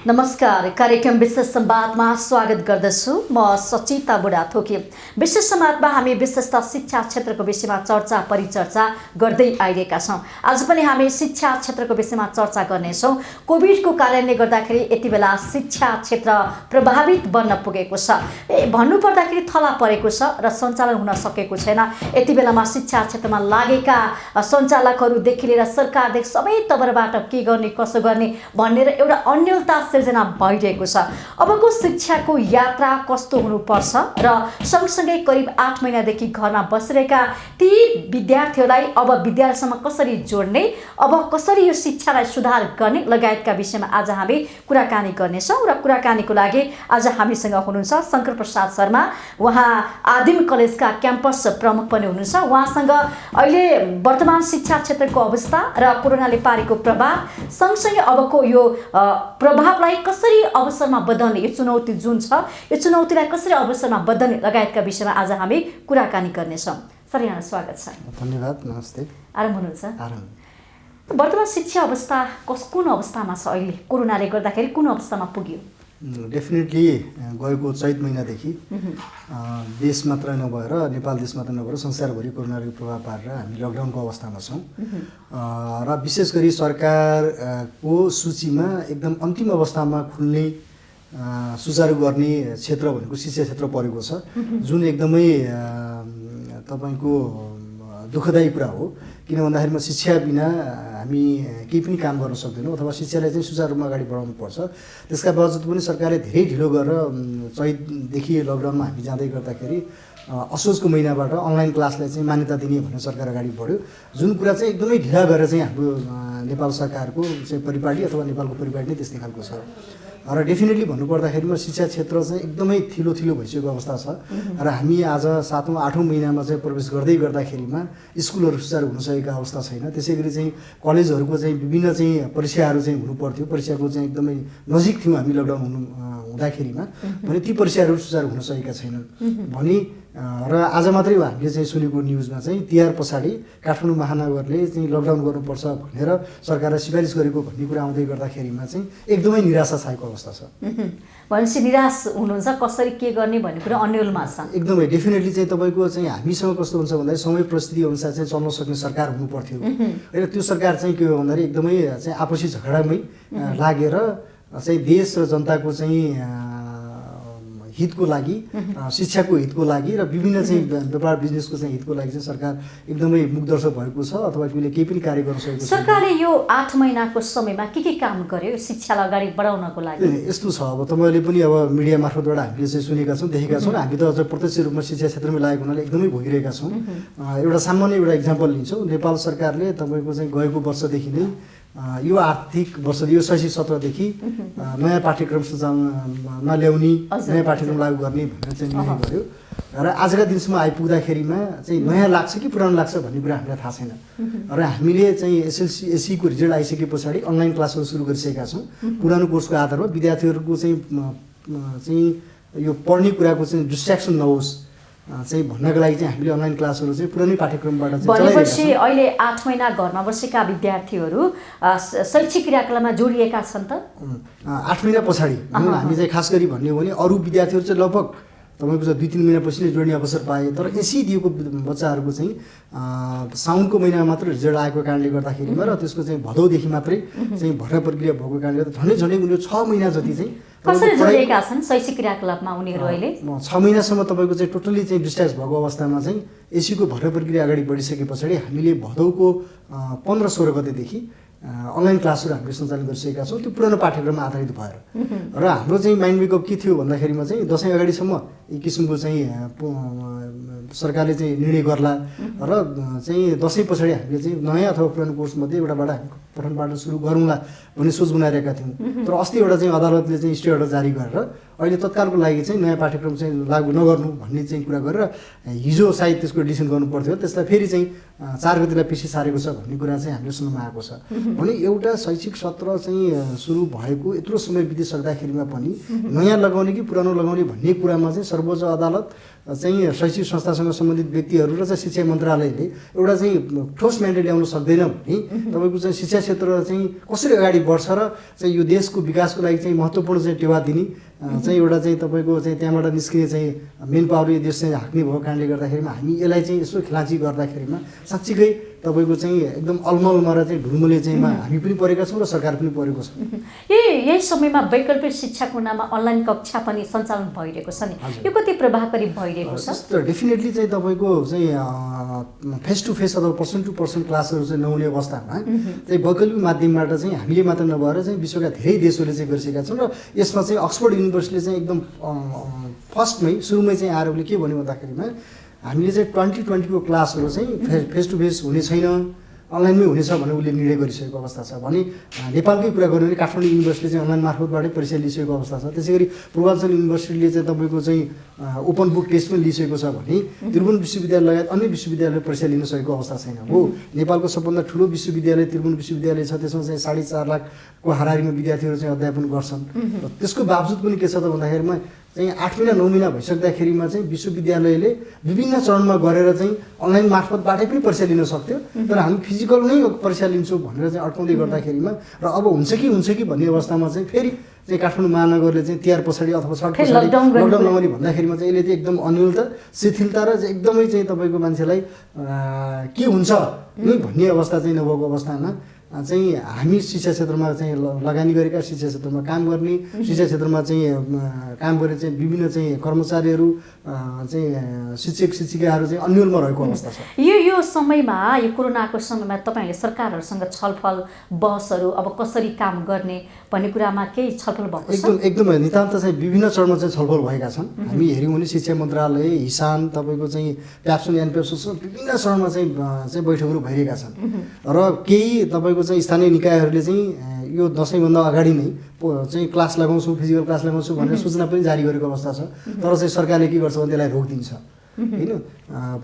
नमस्कार, कार्यक्रम विशेष संवादमा स्वागत गर्दछु। म सचिता बुढाथोकी। विशेष संवादमा हामी विशेषतः शिक्षा क्षेत्रको विषयमा चर्चा परिचर्चा गर्दै आइरहेका छौँ। आज पनि हामी शिक्षा क्षेत्रको विषयमा चर्चा गर्नेछौँ। कोभिडको कारणले गर्दाखेरि यति बेला शिक्षा क्षेत्र प्रभावित बन्न पुगेको छ। भन्नुपर्दाखेरि थला परेको छ र सञ्चालन हुन सकेको छैन। यति बेलामा शिक्षा क्षेत्रमा लागेका सञ्चालकहरूदेखि लिएर सरकारदेखि सबै तवरबाट के गर्ने कसो गर्ने भनेर एउटा अन्यलता सिर्जना भइरहेको छ। अबको शिक्षाको यात्रा कस्तो हुनुपर्छ र सँगसँगै करिब 8 महिनादेखि घरमा बसिरहेका ती विद्यार्थीहरूलाई अब विद्यालयसम्म कसरी जोड्ने, अब कसरी यो शिक्षालाई सुधार गर्ने लगायतका विषयमा आज हामी कुराकानी गर्नेछौँ। र कुराकानीको लागि आज हामीसँग हुनुहुन्छ शङ्कर प्रसाद शर्मा। उहाँ आदिम कलेजका क्याम्पस प्रमुख पनि हुनुहुन्छ। उहाँसँग अहिले वर्तमान शिक्षा क्षेत्रको अवस्था र कोरोनाले पारेको प्रभाव सँगसँगै अबको यो प्रभावलाई कसरी अवसरमा बदल्ने, यो चुनौती जुन छ यो चुनौतीलाई कसरी अवसरमा बदल्ने लगायतका विषयमा आज हामी कुराकानी गर्नेछौँ। सर, यहाँलाई स्वागत छ। धन्यवाद। नमस्ते। आराम हुनुहुन्छ? आराम। वर्तमान शिक्षा अवस्था कुन अवस्थामा छ अहिले? कोरोनाले गर्दाखेरि कुन अवस्थामा पुग्यो? डेफिनेटली गएको चैत महिनादेखि देश मात्र नभएर नेपाल देश मात्र नभएर संसारभरि कोरोनाले प्रभाव पारेर हामी लकडाउनको अवस्थामा छौँ। र विशेष गरी सरकारको सूचीमा एकदम अन्तिम अवस्थामा खुल्ने सुचारू गर्ने क्षेत्र भनेको शिक्षा क्षेत्र परेको छ, जुन एकदमै तपाईँको दुःखदायी कुरा हो। किन भन्दाखेरिमा शिक्षा बिना हामी केही पनि काम गर्न सक्दैनौँ अथवा शिक्षालाई चाहिँ सुचारू रूपमा अगाडि बढाउनु पर्छ। त्यसका बावजुद पनि सरकारले धेरै ढिलो गरेर चैतदेखि लकडाउनमा हामी जाँदै गर्दाखेरि असोजको महिनाबाट अनलाइन क्लासलाई चाहिँ मान्यता दिने भनेर सरकार अगाडि बढ्यो। जुन कुरा चाहिँ एकदमै ढिला गरेर चाहिँ हाम्रो नेपाल सरकारको चाहिँ परिपाटी अथवा नेपालको परिपाटी नै त्यस्तै खालको छ। र डेफिनेटली भन्नुपर्दाखेरिमा शिक्षा क्षेत्र चाहिँ एकदमै थिलो भइसकेको अवस्था छ। र हामी आज 7औं 8औं महिनामा चाहिँ प्रवेश गर्दै गर्दाखेरिमा स्कुलहरू सुचारू हुन सकेका अवस्था छैन। त्यसै गरी चाहिँ कलेजहरूको चाहिँ विभिन्न चाहिँ परीक्षाहरू चाहिँ हुनुपर्थ्यो। परीक्षाको चाहिँ एकदमै नजिक थियौँ हामी लकडाउन हुँदाखेरिमा, भने ती परीक्षाहरू सुचारू हुन सकेका छैनन् भने। र आज मात्रै हामीले चाहिँ सुनेको न्युजमा चाहिँ तिहार पछाडि काठमाडौँ महानगरले चाहिँ लकडाउन गर्नुपर्छ भनेर सरकारलाई सिफारिस गरेको भन्ने कुरा आउँदै गर्दाखेरिमा चाहिँ एकदमै निराशा छाएको अवस्था छ। भनेपछि निराश हुनुहुन्छ, कसरी के गर्ने भन्ने कुरा अन्यलमा छ। एकदमै डेफिनेटली चाहिँ तपाईँको चाहिँ हामीसँग कस्तो हुन्छ भन्दाखेरि समय परिस्थिति अनुसार चाहिँ चल्न सक्ने सरकार हुनु पर्थ्यो होइन। त्यो सरकार चाहिँ के हो भन्दाखेरि एकदमै चाहिँ आपसी झगडामै लागेर चाहिँ देश र जनताको चाहिँ हितको लागि, शिक्षाको हितको लागि र विभिन्न चाहिँ व्यापार बिजनेसको चाहिँ हितको लागि चाहिँ सरकार एकदमै मुखदर्शक भएको छ अथवा त्यसले केही पनि कार्य गर्न सकेको छ। सरकारले यो 8 महिनाको समयमा के काम गर्यो शिक्षालाई अगाडि बढाउनको लागि? यस्तो छ, अब तपाईँले पनि अब मिडिया मार्फतबाट हामीले चाहिँ सुनेका छौँ, देखेका छौँ। हामी त अझ प्रत्यक्ष रूपमा शिक्षा क्षेत्रमा लागेको हुनाले एकदमै भोगिरहेका छौँ। एउटा सामान्य एउटा इक्जाम्पल लिन्छौँ। नेपाल सरकारले तपाईँको चाहिँ गएको वर्षदेखि नै यो आर्थिक वर्ष यो शैक्षिक सत्रदेखि नयाँ पाठ्यक्रम सञ्चालनमा ल्याउने, नयाँ पाठ्यक्रम लागू गर्ने भनेर चाहिँ निर्णय गर्यो। र आजका दिनसम्म आइपुग्दाखेरिमा चाहिँ नयाँ लाग्छ कि पुरानो लाग्छ भन्ने कुरा हामीलाई थाहा छैन। र हामीले चाहिँ एसएससीको रिजल्ट आइसके पछाडि अनलाइन क्लासहरू सुरु गरिसकेका छौँ। पुरानो कोर्सको आधारमा विद्यार्थीहरूको चाहिँ यो पढ्ने कुराको चाहिँ डिस्ट्र्याक्सन नहोस् चाहिँ भन्नको लागि चाहिँ हामीले अनलाइन क्लासहरू चाहिँ पुरानै पाठ्यक्रमबाट चाहिँ भनेपछि अहिले 8 महिना घरमा बसेका विद्यार्थीहरू शैक्षिक क्रियाकलापमा जोडिएका छन् त? 8 महिना पछाडि हामी चाहिँ खास गरी भन्ने हो भने अरू विद्यार्थीहरू चाहिँ लगभग तपाईँको चाहिँ 2-3 महिनापछि नै जोड्ने अवसर पाए। तर एससी दिएको बच्चाहरूको चाहिँ साउनको महिनामा मात्र रिजल्ट आएको कारणले गर्दाखेरिमा र त्यसको चाहिँ भदौदेखि मात्रै चाहिँ भर्ना प्रक्रिया भएको कारणले गर्दा झन्डै उनीहरू 6 महिना जति चाहिँ कसरी जोडिएका छन् शैक्षिक क्रियाकलापमा उनीहरू अहिले? 6 महिनासम्म तपाईँको चाहिँ टोटल्ली चाहिँ डिस्ट्र्याक्ट भएको अवस्थामा चाहिँ एससीको भर्ना प्रक्रिया अगाडि बढिसके पछाडि हामीले भदौको 15-16 गतेदेखि अनलाइन क्लासहरू हामीले सञ्चालन गरिसकेका छौँ, त्यो पुरानो पाठ्यक्रममा आधारित भएर। र हाम्रो चाहिँ माइन्ड मेकअप के थियो भन्दाखेरिमा चाहिँ दसैँ अगाडिसम्म एक किसिमको चाहिँ सरकारले चाहिँ निर्णय गर्ला र चाहिँ दसैँ पछाडि हामीले चाहिँ नयाँ अथवा पुरानो कोर्समध्ये एउटाबाट हामी पठन पाठन सुरु गरौँला भन्ने सोच बनाइरहेका थियौँ। तर अस्ति एउटा चाहिँ अदालतले चाहिँ स्टे अर्डर जारी गरेर अहिले तत्कालको लागि चाहिँ नयाँ पाठ्यक्रम चाहिँ लागू नगर्नु भन्ने चाहिँ कुरा गरेर हिजो सायद त्यसको डिसिसन गर्नु पर्थ्यो। त्यसलाई फेरि चाहिँ 4 गतिलाई पछि सारेको छ भन्ने कुरा चाहिँ हामीले सुन्नमा आएको छ। भने एउटा शैक्षिक सत्र चाहिँ सुरु भएको यत्रो समय बितिसक्दाखेरिमा पनि नयाँ लगाउने कि पुरानो लगाउने भन्ने कुरामा चाहिँ सर्वोच्च अदालत चाहिँ शैक्षिक संस्थासँग सम्बन्धित व्यक्तिहरू र चाहिँ शिक्षा मन्त्रालयले एउटा चाहिँ ठोस म्यान्डेट ल्याउन सक्दैन भने तपाईँको चाहिँ शिक्षा क्षेत्र चाहिँ कसरी अगाडि बढ्छ र चाहिँ यो देशको विकासको लागि चाहिँ महत्त्वपूर्ण चाहिँ टेवा दिने चाहिँ एउटा चाहिँ तपाईँको चाहिँ त्यहाँबाट निस्किने चाहिँ मेन पावर देश चाहिँ हाँक्ने भएको कारणले गर्दाखेरिमा हामी यसलाई चाहिँ यसो खिलाची गर्दाखेरिमा साँच्चीकै तपाईँको चाहिँ एकदम अलमलमा र चाहिँ ढुलमुले चाहिँ हामी पनि परेका छौँ र सरकार पनि परेको छ। यही समयमा वैकल्पिक शिक्षाको नाममा अनलाइन कक्षा पनि सञ्चालन भइरहेको छ नि, यो कति प्रभावकारी भइरहेको छ? डेफिनेटली चाहिँ तपाईँको चाहिँ फेस टु फेस अथवा पर्सन टु पर्सन क्लासहरू चाहिँ नहुने अवस्थामा चाहिँ वैकल्पिक माध्यमबाट चाहिँ हामीले मात्र नभएर चाहिँ विश्वका धेरै देशहरूले चाहिँ गरिसकेका छन् र यसमा चाहिँ अक्सफोर्ड युनिभर्सिटीले चाहिँ एकदम फर्स्टमै सुरुमै चाहिँ आएर उसले के भन्यो भन्दाखेरिमा हामीले चाहिँ 2020को क्लासहरू चाहिँ फेस टु फेस हुने छैन, अनलाइनमै हुनेछ भनेर उसले निर्णय गरिसकेको अवस्था छ। भने नेपालकै कुरा गर्यो भने काठमाडौँ युनिभर्सिटीले चाहिँ अनलाइन मार्फतबाटै परीक्षा लिइसकेको अवस्था छ। त्यसै गरी पूर्वाञ्चल युनिभर्सिटीले चाहिँ तपाईँको चाहिँ ओपन बुक टेस्ट पनि लिइसकेको छ भने त्रिभुवन विश्वविद्यालय लगायत अन्य विश्वविद्यालयले परीक्षा लिन सकेको अवस्था छैन। हो, नेपालको सबभन्दा ठुलो विश्वविद्यालय त्रिभुवन विश्वविद्यालय छ, त्यसमा चाहिँ 4.5 लाखको हाराहारीमा विद्यार्थीहरू चाहिँ अध्यापन गर्छन्। त्यसको बावजुद पनि के छ त भन्दाखेरिमा चाहिँ 8 महिना 9 महिना भइसक्दाखेरिमा चाहिँ विश्वविद्यालयले विभिन्न चरणमा गरेर चाहिँ अनलाइन मार्फतबाटै पनि परीक्षा लिन सक्थ्यो, तर हामी फिजिकल नै परीक्षा लिन्छौँ भनेर चाहिँ अड्काउँदै गर्दाखेरिमा र अब हुन्छ कि भन्ने अवस्थामा चाहिँ फेरि चाहिँ काठमाडौँ महानगरले चाहिँ 13 पछाडि अथवा 60 पछाडि लकडाउन लगाउने भन्दाखेरिमा चाहिँ यसले चाहिँ एकदम अन्यलता शिथिलता र चाहिँ एकदमै चाहिँ तपाईँको मान्छेलाई के हुन्छ नि भन्ने अवस्था चाहिँ नभएको अवस्थामा चाहिँ हामी शिक्षा क्षेत्रमा चाहिँ लगानी गरेका, शिक्षा क्षेत्रमा काम गर्ने, शिक्षा क्षेत्रमा चाहिँ काम गर्ने चाहिँ विभिन्न चाहिँ कर्मचारीहरू चाहिँ शिक्षक शिक्षिकाहरू चाहिँ अन्यलमा रहेको अवस्था छ। यो समयमा, यो कोरोनाको समयमा तपाईँहरूले सरकारहरूसँग छलफल बहसहरू अब कसरी काम गर्ने भन्ने कुरामा केही छलफल भएको छ? एकदम नितान्त चाहिँ विभिन्न चरणमा चाहिँ छलफल भएका छन्। हामी हेऱ्यौँ भने शिक्षा मन्त्रालय, हिसान, तपाईँको चाहिँ प्याप्सुन एनपेप्सुन विभिन्न चरणमा चाहिँ बैठकहरू भइरहेका छन् र केही तपाईँको चाहिँ स्थानीय निकायहरूले चाहिँ यो दसैँभन्दा अगाडि नै चाहिँ क्लास लगाउँछु, फिजिकल क्लास लगाउँछु भनेर सूचना पनि जारी गरेको अवस्था छ। तर चाहिँ सरकारले के गर्छ भने त्यसलाई रोकिदिन्छ होइन।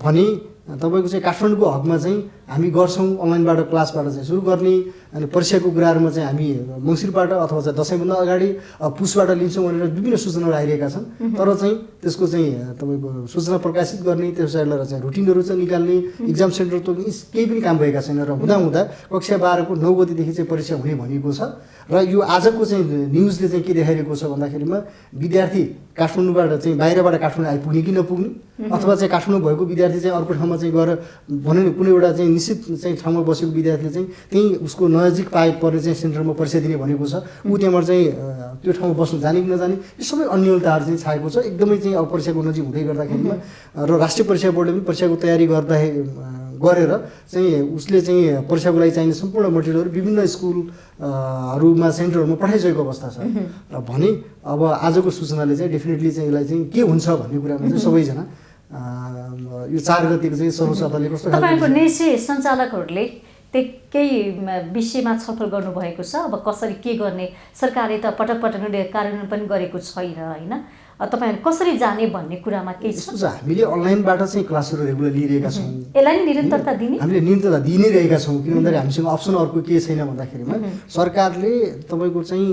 भने तपाईँको चाहिँ काठमाडौँको हकमा चाहिँ हामी गर्छौँ अनलाइनबाट क्लासबाट चाहिँ सुरु गर्ने, अनि परीक्षाको कुराहरूमा चाहिँ हामी मङ्सिरबाट अथवा चाहिँ दसैँभन्दा अगाडि पुसबाट लिन्छौँ भनेर विभिन्न सूचनाहरू आइरहेका छन्। तर चाहिँ त्यसको चाहिँ तपाईँको सूचना प्रकाशित गर्ने, त्यसलाई चाहिँ रुटिनहरू चाहिँ निकाल्ने, इक्जाम सेन्टर त केही पनि काम भएका छैन र हुँदा कक्षा 12को 9 गतिदेखि चाहिँ परीक्षा हुने भनिएको छ। र यो आजको चाहिँ न्युजले चाहिँ के देखाइरहेको छ भन्दाखेरिमा विद्यार्थी काठमाडौँबाट चाहिँ बाहिरबाट काठमाडौँ आइपुग्ने कि नपुग्ने, अथवा चाहिँ काठमाडौँ भएको विद्यार्थी चाहिँ अर्को ठाउँमा चाहिँ गएर भन्यो नि कुनै एउटा चाहिँ निश्चित चाहिँ ठाउँमा बसेको विद्यार्थीले चाहिँ त्यहीँ उसको नजिक पर्ने चाहिँ सेन्टरमा परीक्षा दिने भनेको छ। ऊ त्यहाँबाट चाहिँ त्यो ठाउँमा बस्नु जाने कि नजाने, यो सबै अन्यलताहरू चाहिँ छाएको छ। एकदमै चाहिँ अब परीक्षाको नजिक हुँदै गर्दाखेरिमा र राष्ट्रिय परीक्षा बोर्डले पनि परीक्षाको तयारी गरेर चाहिँ उसले चाहिँ परीक्षाको लागि चाहिने सम्पूर्ण मटेरियलहरू विभिन्न स्कुलहरूमा सेन्टरहरूमा पठाइसकेको अवस्था छ। र भने अब आजको सूचनाले चाहिँ डेफिनेटली चाहिँ यसलाई चाहिँ के हुन्छ भन्ने कुरामा चाहिँ सबैजना यो 4 गतिको चाहिँ सर्वोच्च अदालतले कस्तो तपाईँको निजी सञ्चालकहरूले केही विषयमा छलफल गर्नुभएको छ? अब कसरी के गर्ने, सरकारले त पटक कार्यान्वयन पनि गरेको छैन होइन, तपाईँहरू कसरी जाने भन्ने कुरामा केही छ? हामीले अनलाइनबाट चाहिँ क्लासहरू रेगुलर लिइरहेका छौँ। यसलाई निरन्तरता दिने हामीले निरन्तरता दिइ नै रहेका छौँ। किन भन्दाखेरि हामीसँग अप्सन अर्को के छैन भन्दाखेरिमा सरकारले तपाईँको चाहिँ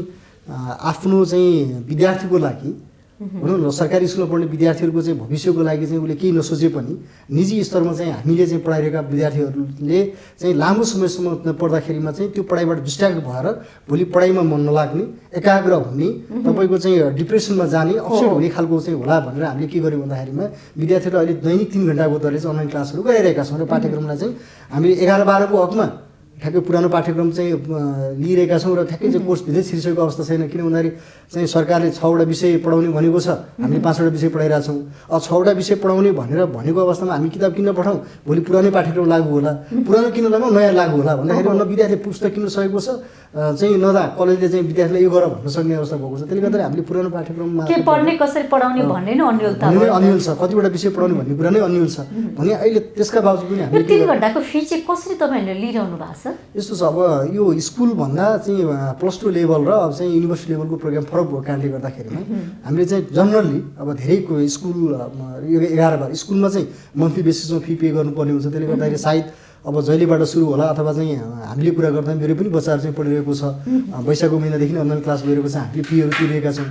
आफ्नो चाहिँ विद्यार्थीको लागि भनौँ न, सरकारी स्कुलमा पढ्ने विद्यार्थीहरूको चाहिँ भविष्यको लागि चाहिँ उसले केही नसोचे पनि निजी स्तरमा चाहिँ हामीले चाहिँ पढाइरहेका विद्यार्थीहरूले चाहिँ लामो समयसम्म पढ्दाखेरिमा चाहिँ त्यो पढाइबाट डिस्ट्र्याक्ट भएर भोलि पढाइमा मन नलाग्ने, एकाग्र हुने, तपाईँको चाहिँ डिप्रेसनमा जाने, अपसेट हुने खालको चाहिँ होला भनेर हामीले के गर्यौँ भन्दाखेरिमा विद्यार्थीहरूले अहिले दैनिक 3 घन्टाको दरले चाहिँ अनलाइन क्लासहरू गराइरहेका छौँ र पाठ्यक्रमलाई चाहिँ हामीले 11-12को हकमा ठ्याक्कै पुरानो पाठ्यक्रम चाहिँ लिइरहेका छौँ र ठ्याक्कै चाहिँ कोर्सभित्रै छिरिसकेको अवस्था छैन। किन भन्दाखेरि चाहिँ सरकारले 6वटा विषय पढाउने भनेको छ, हामीले 5वटा विषय पढाइरहेछौँ। अब 6वटा विषय पढाउने भनेको अवस्थामा हामी किताब किन्न पठाउँ, भोलि पुरानै पाठ्यक्रम लागू होला, पुरानो किन्न लगाउँ, नयाँ लागू होला भन्दाखेरि न विद्यार्थी पुस्तक किन्न सकेको छ चाहिँ न त कलेजले चाहिँ विद्यार्थीलाई यो गर भन्न सक्ने अवस्था भएको छ। त्यसले गर्दा हामीले पुरानो पाठ्यक्रममा के पढ्ने कसरी पढाउने भन्ने नै अन्यल छ, कतिवटा विषय पढाउने भन्ने कुरा नै अन्यल छ। भने अहिले त्यसका बावजुद पनि हामीले 3 घन्टाको फी चाहिँ कसरी तपाईँहरूले लिइरहनु भएको छ? यस्तो छ, अब यो स्कुलभन्दा चाहिँ +2 लेभल र अब चाहिँ युनिभर्सिटी लेभलको प्रोग्राम फरक भएको कारणले गर्दाखेरिमा हामीले चाहिँ जनरली अब धेरैको स्कुल यो 11-12 स्कुलमा चाहिँ मन्थली बेसिसमा फी पे गर्नुपर्ने हुन्छ। त्यसले गर्दाखेरि सायद अब जहिलेबाट सुरु होला अथवा चाहिँ हामीले कुरा गर्दा मेरो पनि बच्चाहरू चाहिँ पढिरहेको छ वैशाखको महिनादेखि अनलाइन क्लास गइरहेको छ हामीले फीहरू तिरेका छौँ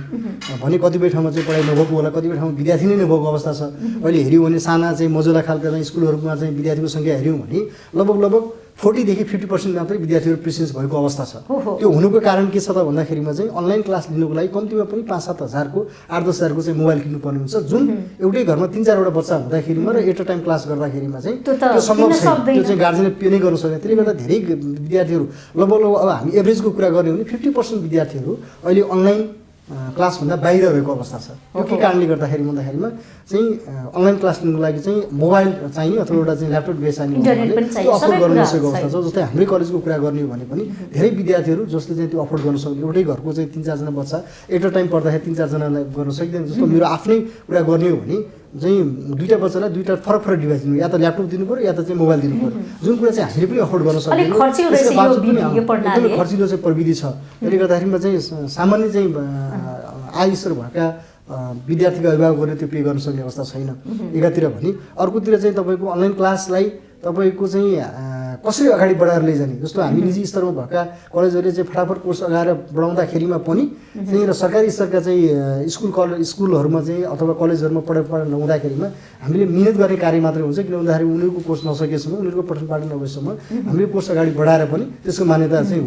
भने कतिपय ठाउँमा चाहिँ पढाइ नभएको होला कतिपय ठाउँमा विद्यार्थी नै नभएको अवस्था छ अहिले हेऱ्यौँ भने साना चाहिँ मजुला खालका चाहिँ स्कुलहरूमा चाहिँ विद्यार्थीको सङ्ख्या हेऱ्यौँ भने लगभग 40 देखि 50% मात्रै विद्यार्थीहरू प्रेसेन्स भएको अवस्था छ त्यो हुनुको कारण के छ त भन्दाखेरिमा चाहिँ अनलाइन क्लास लिनुको लागि कम्तीमा पनि 5-7 हजारको 8-10 हजारको चाहिँ मोबाइल किन्नुपर्ने हुन्छ जुन एउटै घरमा 3-4वटा बच्चा हुँदाखेरिमा र एट अ टाइम क्लास गर्दाखेरिमा चाहिँ त्यो सम्भव छैन त्यो चाहिँ गार्जेनले पे नै गर्न सक्दैन त्यसले गर्दा धेरै विद्यार्थीहरू लगभग अब हामी एभरेजको कुरा गर्ने हो भने 50% विद्यार्थीहरू अहिले अनलाइन क्लासभन्दा बाहिर रहेको अवस्था छ यो के कारणले गर्दाखेरि भन्दाखेरिमा चाहिँ अनलाइन क्लास लिनुको लागि चाहिँ मोबाइल चाहिने अथवा एउटा चाहिँ ल्यापटप बेस चाहिने त्यो अफोर्ड गर्न नसकेको अवस्था छ जस्तै हाम्रै कलेजको कुरा गर्ने हो भने पनि धेरै विद्यार्थीहरू जसले चाहिँ त्यो अफोर्ड गर्न सक्ने एउटै घरको चाहिँ 3-4 जना बच्चा एट अ टाइम पढ्दाखेरि 3-4 जनालाई गर्न सक्दैन जस्तो मेरो आफ्नै कुरा गर्ने हो भने चाहिँ दुईटा बच्चालाई दुईटा फरक डिभाइस दिनु या त ल्यापटप दिनु पर्यो या त चाहिँ मोबाइल दिनु पर्यो जुन कुरा चाहिँ हामीले पनि अफोर्ड गर्न सक्दैनौँ खर्चिलो चाहिँ प्रविधि छ त्यसले गर्दाखेरिमा चाहिँ सामान्य चाहिँ आय स्तर भएका विद्यार्थीका अभिभावकहरूले त्यो पे गर्न सक्ने अवस्था छैन एकातिर भने अर्कोतिर चाहिँ तपाईँको अनलाइन क्लासलाई तपाईँको चाहिँ कसरी अगाडि बढाएर लैजाने जस्तो हामी निजी स्तरमा भएका कलेजहरूले चाहिँ फटाफट कोर्स अगाएर बढाउँदाखेरिमा पनि चाहिँ र सरकारी स्तरका चाहिँ स्कुलहरूमा चाहिँ अथवा कलेजहरूमा पढाइ नहुँदाखेरिमा हामीले मिहिनेत गर्ने कार्य मात्रै हुन्छ किन भन्दाखेरि उनीहरूको कोर्स नसकेसम्म उनीहरूको पठन पाठन नभएसम्म हामीले कोर्स अगाडि बढाएर पनि त्यसको मान्यता चाहिँ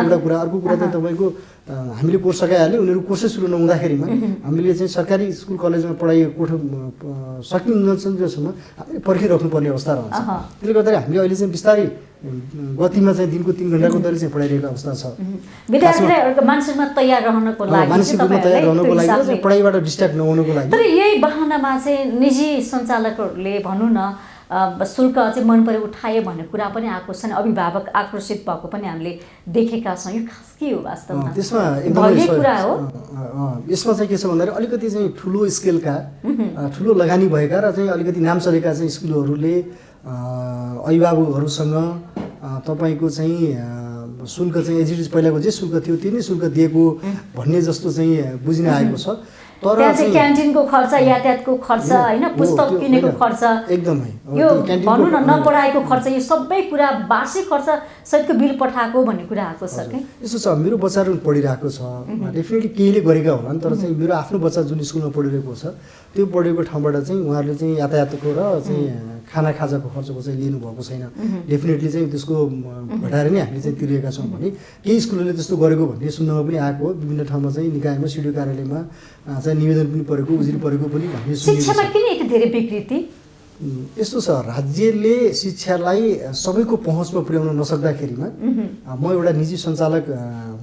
एउटा कुरा अर्को कुरा चाहिँ तपाईँको हामीले कोर्स सकाइहाल्यो उनीहरू कोर्सै सुरु नहुँदाखेरिमा हामीले चाहिँ सरकारी स्कुल कलेजमा पढाइ सकिन्छसम्म हामीले पर्खिराख्नुपर्ने अवस्था रहन्छ त्यसले गर्दाखेरि हामीले अहिले चाहिँ बिस्तारै गतिमा चाहिँ दिनको 3 घण्टाको दरले चाहिँ पढाइरहेको अवस्था छ विद्यार्थीलाई मानसिकमा तयार रहनको लागि पढाइबाट डिस्ट्र्याक्ट नहुनुको लागि तर यही बहानामा चाहिँ निजी सञ्चालकहरूले भनौँ न शुल्क चाहिँ मन परे उठायो भन्ने कुरा पनि आएको छ अभिभावक आक्रोशित भएको पनि हामीले देखेका छौँ यो खास के हो वास्तवमा त्यसमा एकदमै कुरा हो यसमा चाहिँ के छ भन्दाखेरि अलिकति चाहिँ ठुलो स्केलका ठुलो लगानी भएका र चाहिँ अलिकति नाम चलेका चाहिँ स्कुलहरूले अभिभावकहरूसँग तपाईँको चाहिँ शुल्क चाहिँ एज इट इज पहिलाको जे शुल्क थियो त्यो नै शुल्क दिएको भन्ने जस्तो चाहिँ बुझिन आएको छ तर चाहिँ क्यान्टिनको खर्च यातायातको खर्च होइन पुस्तक किनेको खर्च एकदमै यो भनौँ न नपढाएको खर्च यो सबै कुरा वार्षिक खर्च सहितको बिल पठाएको भन्ने कुरा आएको छ कि यसो छ मेरो बच्चाहरू पढिरहेको छ डेफिनेटली केहीले गरेका होला नि तर चाहिँ मेरो आफ्नो बच्चा जुन स्कुलमा पढिरहेको छ त्यो पढेको ठाउँबाट चाहिँ उहाँहरूले चाहिँ यातायातको र चाहिँ खाना खाजाको खर्चको चाहिँ लिनुभएको छैन डेफिनेटली चाहिँ त्यसको घटाएर नै हामीले चाहिँ तिरेका छौँ भने केही स्कुलहरूले त्यस्तो गरेको भन्ने सुन्नमा पनि आएको हो विभिन्न ठाउँमा चाहिँ निकायमा सिडिओ कार्यालयमा चाहिँ निवेदन पनि परेको उजुरी परेको पनि भन्ने शिक्षामा किन यति धेरै विकृति यस्तो छ राज्यले शिक्षालाई सबैको पहुँचमा पुर्याउन नसक्दाखेरिमा म एउटा निजी सञ्चालक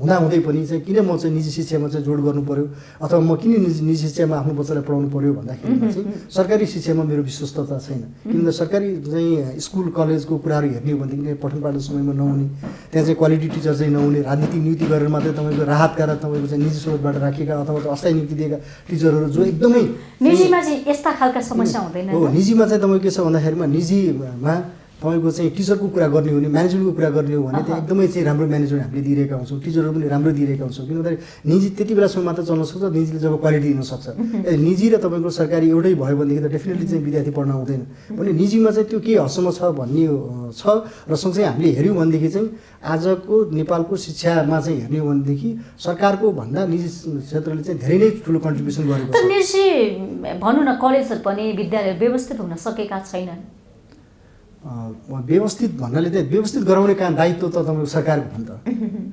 हुँदाहुँदै पनि चाहिँ किन म चाहिँ निजी शिक्षामा चाहिँ जोड गर्नु पर्यो अथवा म किन निजी शिक्षामा आफ्नो बच्चालाई पढाउनु पर्यो भन्दाखेरिमा चाहिँ सरकारी शिक्षामा मेरो विश्वस्तता छैन किनभने सरकारी चाहिँ स्कुल कलेजको कुराहरू हेर्ने हो भनेदेखि पठन पाठन समयमा नहुने त्यहाँ चाहिँ क्वालिटी टिचर चाहिँ नहुने राजनीतिक नियुक्ति गरेर मात्रै तपाईँको राहतका र तपाईँको चाहिँ निजी स्रोतबाट राखेका अथवा अस्थायी नियुक्ति दिएका टिचरहरू जो एकदमै निजीमा चाहिँ यस्ता खालका समस्या हुँदैन हो निजीमा चाहिँ तपाईँको के छ भन्दाखेरिमा निजीमा तपाईँको चाहिँ टिचरको कुरा गर्ने हो भने म्यानेजमेन्टको कुरा गर्ने हो भने त्यहाँ एकदमै चाहिँ राम्रो म्यानेजमेन्ट हामीले दिइरहेका हुन्छौँ टिचरहरू पनि राम्रो दिइरहेका हुन्छौँ किन भन्दाखेरि निजी त्यति बेलासम्म मात्र चल्न सक्छ निजीले जब क्वालिटी दिन सक्छ निजी र तपाईँको सरकारी एउटै भयो भनेदेखि त डेफिनेटली चाहिँ विद्यार्थी पढ्न आउँदैन भने निजीमा चाहिँ त्यो के हदसम्म छ भन्ने छ र सँगसँगै हामीले हेऱ्यौँ भनेदेखि चाहिँ आजको नेपालको शिक्षामा चाहिँ हेर्ने हो भनेदेखि सरकारको भन्दा निजी क्षेत्रले चाहिँ धेरै नै ठुलो कन्ट्रिब्युसन गरेको छ निजी भनौँ न कलेजहरू पनि विद्यालय व्यवस्थित हुन सकेका छैनन् व्यवस्थित भन्नाले चाहिँ व्यवस्थित गराउने काम दायित्व त तपाईँको सरकारको हो नि त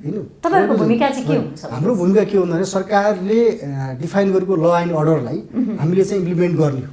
होइन तपाईँको भूमिका चाहिँ के हुन्छ हाम्रो भूमिका के हो भन्दाखेरि सरकारले डिफाइन गरेको ल एन्ड अर्डरलाई हामीले चाहिँ इम्प्लिमेन्ट गर्ने हो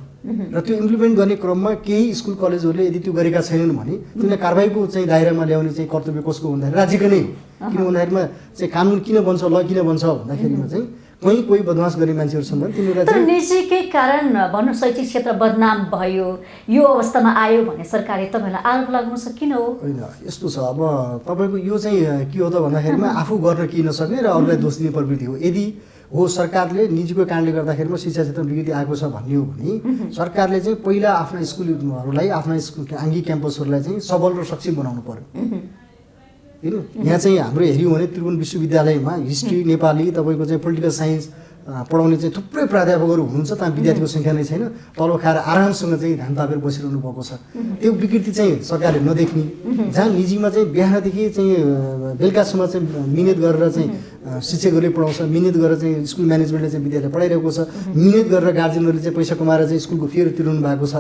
र त्यो इम्प्लिमेन्ट गर्ने क्रममा केही स्कुल कलेजहरूले यदि त्यो गरेका छैनन् भने तिनीलाई कारबाहीको चाहिँ दायरामा ल्याउने चाहिँ कर्तव्य कसको भन्दाखेरि राज्यको नै हो किन भन्दाखेरिमा चाहिँ कानुन किन बन्छ ल किन बन्छ भन्दाखेरिमा चाहिँ कोही बदमास गर्ने मान्छेहरू छन् भने तिनीहरूलाई तर निजीकै कारण भनौँ शैक्षिक क्षेत्र बदनाम भयो यो अवस्थामा आयो भने सरकारले तपाईँलाई आरोप लगाउन सकिन हो होइन यस्तो छ अब तपाईँको यो चाहिँ के हो त भन्दाखेरिमा आफू गर्न के नसक्ने र अरूलाई दोष दिने प्रवृत्ति हो यदि हो सरकारले निजीको कारणले गर्दाखेरिमा शिक्षा क्षेत्रमा विकृति आएको छ भन्ने हो भने सरकारले चाहिँ पहिला आफ्ना स्कुलहरूलाई आफ्ना स्कुल आङ्गी क्याम्पसहरूलाई चाहिँ सबल र सक्षम बनाउनु पर्यो होइन यहाँ चाहिँ हाम्रो हेऱ्यौँ भने त्रिभुवन विश्वविद्यालयमा हिस्ट्री नेपाली तपाईँको चाहिँ पोलिटिकल साइन्स पढाउने चाहिँ थुप्रै प्राध्यापकहरू हुनुहुन्छ, त्यहाँ विद्यार्थीको सङ्ख्या नै छैन, तलब खाएर आरामसँग चाहिँ घाम तापेर बसिरहनु भएको छ। त्यो विकृति चाहिँ सरकारले नदेख्ने, जहाँ निजीमा चाहिँ बिहानदेखि चाहिँ बेलुकासम्म चाहिँ मिहिनेत गरेर चाहिँ शिक्षकहरूले पढाउँछ, मिहिनेत गरेर चाहिँ स्कुल म्यानेजमेन्टले चाहिँ विद्यार्थीलाई पढाइरहेको छ, मिहिनेत गरेर गार्जेनहरूले चाहिँ पैसा कमाएर चाहिँ स्कुलको फीहरू तिर्नु भएको छ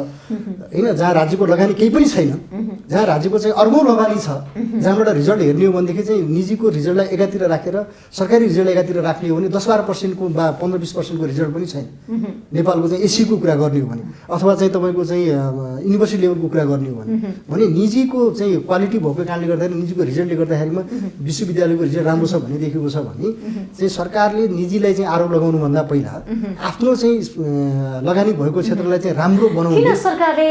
होइन, जहाँ राज्यको लगानी केही पनि छैन, जहाँ राज्यको चाहिँ अर्बौँ लगानी छ, जहाँबाट रिजल्ट हेर्ने हो भनेदेखि चाहिँ निजीको रिजल्टलाई एकातिर राखेर सरकारी रिजल्ट एकातिर राख्ने हो भने 10-12% वा 15-20% रिजल्ट पनि छैन। नेपालको चाहिँ एसीको कुरा गर्ने हो भने अथवा चाहिँ तपाईँको चाहिँ युनिभर्सिटी लेभलको कुरा गर्ने हो भने निजीको चाहिँ क्वालिटी भएको कारणले गर्दाखेरि निजीको रिजल्टले गर्दाखेरिमा विश्वविद्यालयको रिजल्ट राम्रो छ भन्ने देखेको छ भने चाहिँ सरकारले निजीलाई चाहिँ आरोप लगाउनुभन्दा पहिला आफ्नो चाहिँ लगानी भएको क्षेत्रलाई चाहिँ राम्रो बनाउनु। किन सरकारले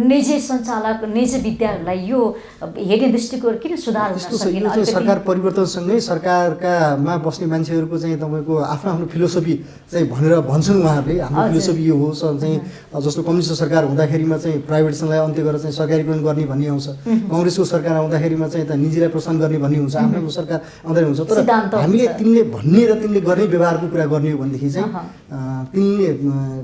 निजी सञ्चालक निजी विद्यालयलाई यो हेर्ने दृष्टिकोण किन सुधार हुन सकेन? यो चाहिँ सरकार परिवर्तनसँगै सरकारकामा बस्ने मान्छेहरूको चाहिँ तपाईँको आफ्नो आफ्नो फिलोसफी चाहिँ भनेर भन्छन् उहाँहरूले। हाम्रो फिलोसफी यो हो चाहिँ जस्तो कम्युनिस्ट सरकार हुँदाखेरिमा चाहिँ प्राइभेटसनलाई अन्त्य गरेर चाहिँ सरकारीकरण गर्ने भन्ने आउँछ, काङ्ग्रेसको सरकार आउँदाखेरिमा चाहिँ त निजीलाई प्रोत्साहन गर्ने भन्ने हुन्छ, आफ्नो सरकार आउँदा हुन्छ। तर हामीले तिनले भन्ने र तिनले गर्ने व्यवहारको कुरा गर्ने हो भनेदेखि चाहिँ तिनले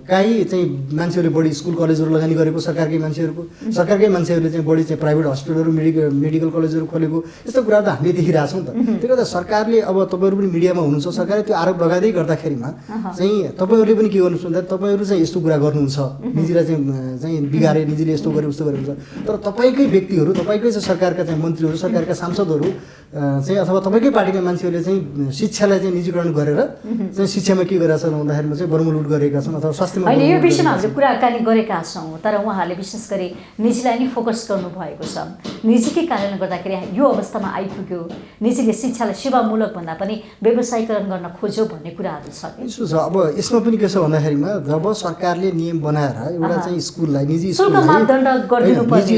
काहीँ चाहिँ मान्छेहरूले बढी स्कुल कलेजहरू लगानी गरेको सरकारकै मान्छेहरूले चाहिँ बढी चाहिँ प्राइभेट हस्पिटलहरू मेडिकल कलेजहरू खोलेको यस्तो कुरा त हामीले देखिरहेछौँ त। त्यसले गर्दा सरकारले अब तपाईँहरू पनि मिडियामा हुनुहुन्छ, सरकारले त्यो आरोप लगाउँदै गर्दाखेरिमा चाहिँ तपाईँहरूले पनि के गर्नुहुन्छ भन्दा तपाईँहरू चाहिँ यस्तो कुरा गर्नुहुन्छ, निजीलाई चाहिँ बिगारे, निजीले यस्तो गरे उस्तो गरे हुन्छ। तर तपाईँकै व्यक्तिहरू, तपाईँकै चाहिँ सरकारका चाहिँ मन्त्रीहरू, सरकारका सांसदहरू चाहिँ अथवा तपाईँकै पार्टीका मान्छेहरूले चाहिँ शिक्षालाई चाहिँ निजीकरण गरेर चाहिँ शिक्षामा के गरेका छन् भन्दाखेरिमा चाहिँ बर्मुलुट गरेका छन् अथवा स्वास्थ्यमा अहिले यो विषयमा हामीले कुराकानी गरेका छौँ, तर उहाँहरूले विशेष गरी निजीलाई नै फोकस गर्नुभएको छ। निजीकै कारणले गर्दाखेरि यो अवस्थामा आइपुग्यो, निजीले शिक्षालाई सेवामूलक भन्दा पनि व्यवसायीकरण गर्न खोज्यो भन्ने कुराहरू छ। यसो छ। अब यसमा पनि के छ भन्दाखेरिमा जब सरकारले नियम बनाएर एउटा चाहिँ स्कुललाई निजी